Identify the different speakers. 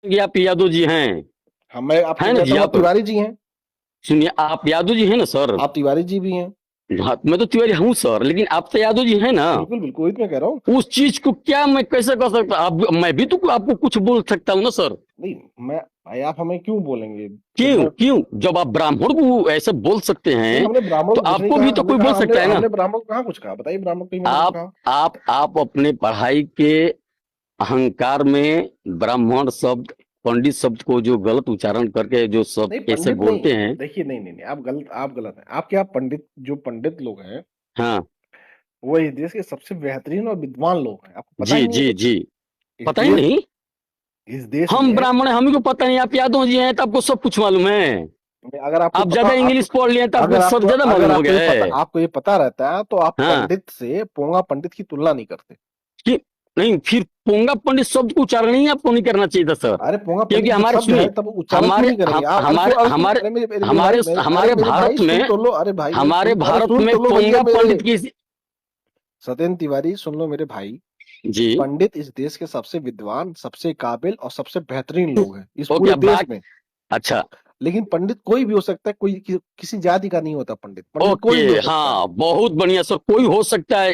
Speaker 1: कि आप यादव जी हैं,
Speaker 2: हाँ, मैं आपको
Speaker 1: है ना
Speaker 2: कहता
Speaker 1: जी
Speaker 2: हूँ आप
Speaker 1: आप?
Speaker 2: तिवारी जी हैं।
Speaker 1: सुनिए, आप यादव जी हैं ना सर?
Speaker 2: आप तिवारी जी भी हैं।
Speaker 1: हाँ, मैं तो तिवारी हूँ सर, लेकिन आप तो यादव जी हैं ना?
Speaker 2: बिल्कुल बिल्कुल, वही तो मैं कह रहा हूँ।
Speaker 1: उस चीज को क्या मैं कैसे कर सकता? आप, मैं भी तो आपको कुछ बोल सकता हूँ ना सर?
Speaker 2: नहीं, मैं भाई आप हमें क्यों बोलेंगे जब
Speaker 1: क्यों
Speaker 2: मैं।
Speaker 1: क्यों? जब आप ब्राह्मण को ऐसे बोल सकते
Speaker 2: नहीं,
Speaker 1: हैं,
Speaker 2: हमने ब्राह्मण
Speaker 1: तो
Speaker 2: को कुछ नहीं
Speaker 1: आपको
Speaker 2: कहा।
Speaker 1: भी तो
Speaker 2: हमने
Speaker 1: कोई
Speaker 2: कहा
Speaker 1: बोल
Speaker 2: हमने
Speaker 1: सकता है ना?
Speaker 2: हमने ब्राह्मण को कहाँ कुछ कहा, बताइए ब्राह्मण को कहीं मैंने कुछ
Speaker 1: आप
Speaker 2: कहा।
Speaker 1: आप अपने पढ़ाई के अहंकार में ब्राह्मण शब्द, पंडित शब्द को जो गलत उच्चारण करके जो सब
Speaker 2: नहीं,
Speaker 1: ऐसे
Speaker 2: पंडित नहीं।
Speaker 1: बोलते हैं।
Speaker 2: देखिए, नहीं नहीं नहीं, आप गलत हैं। आपके यहाँ पंडित, जो पंडित लोग हैं,
Speaker 1: हाँ,
Speaker 2: वो इस देश के सबसे बेहतरीन और विद्वान लोग हैं। आपको पता ही
Speaker 1: जी
Speaker 2: नहीं है
Speaker 1: जी
Speaker 2: कुछ।
Speaker 1: जी।
Speaker 2: इस
Speaker 1: पता ही
Speaker 2: देश
Speaker 1: नहीं।
Speaker 2: इस देश
Speaker 1: हम
Speaker 2: में
Speaker 1: ब्राह्मण हैं, हमें को पता नहीं। आप यादव जी हैं तो आपको सब कुछ मालूम है।
Speaker 2: अगर आपको
Speaker 1: आप
Speaker 2: पता
Speaker 1: ज्यादा
Speaker 2: आपको
Speaker 1: इंग्लिश पढ़ लिए तो आपको
Speaker 2: अगर
Speaker 1: सब
Speaker 2: आपको
Speaker 1: ज्यादा
Speaker 2: अगर
Speaker 1: मालूम हो
Speaker 2: आपको
Speaker 1: गया
Speaker 2: ये पता
Speaker 1: है।
Speaker 2: आपको ये पता रहता है तो आप
Speaker 1: हाँ,
Speaker 2: पंडित से पोंगा पंडित की तुलना नहीं करते।
Speaker 1: कि नहीं, फिर पोंगा पंडित शब्द को उच्चारण ही आपको नहीं करना चाहिए था सर।
Speaker 2: अरे, पोंगा
Speaker 1: क्योंकि
Speaker 2: पंडित जो
Speaker 1: हमारे,
Speaker 2: शब्द है
Speaker 1: सुनिए,
Speaker 2: तब उच्चारण क्यों
Speaker 1: हमारे
Speaker 2: नहीं करेंगे
Speaker 1: हम
Speaker 2: आप।
Speaker 1: हमारे
Speaker 2: अरे सुन,
Speaker 1: हमारे
Speaker 2: अरे मेरे भाई,
Speaker 1: हमारे
Speaker 2: अरे
Speaker 1: हमारे
Speaker 2: मेरे भाई
Speaker 1: भारत
Speaker 2: सुन
Speaker 1: में,
Speaker 2: तो लो। अरे भाई मेरे
Speaker 1: हमारे
Speaker 2: सुन, अरे
Speaker 1: भारत
Speaker 2: सुन
Speaker 1: में
Speaker 2: तो लो भैया
Speaker 1: पोंगा
Speaker 2: मेरे।
Speaker 1: पंडित की।
Speaker 2: सत्येंद्र तिवारी, सुन लो मेरे भाई।
Speaker 1: जी।
Speaker 2: पंडित इस देश के सबसे विद्वान, सबसे काबिल और सबसे बेहतरीन लोग हैं इस
Speaker 1: ओके,
Speaker 2: पूरे
Speaker 1: अब
Speaker 2: देश
Speaker 1: बात।
Speaker 2: में।
Speaker 1: अच्छा।
Speaker 2: लेकिन पंडित कोई भी हो सकता है, कोई किसी जाति का नहीं होता। पंडित पंडित
Speaker 1: ओके,
Speaker 2: कोई भी हो सकता है।
Speaker 1: हाँ, बहुत बढ़िया सर, कोई हो सकता है।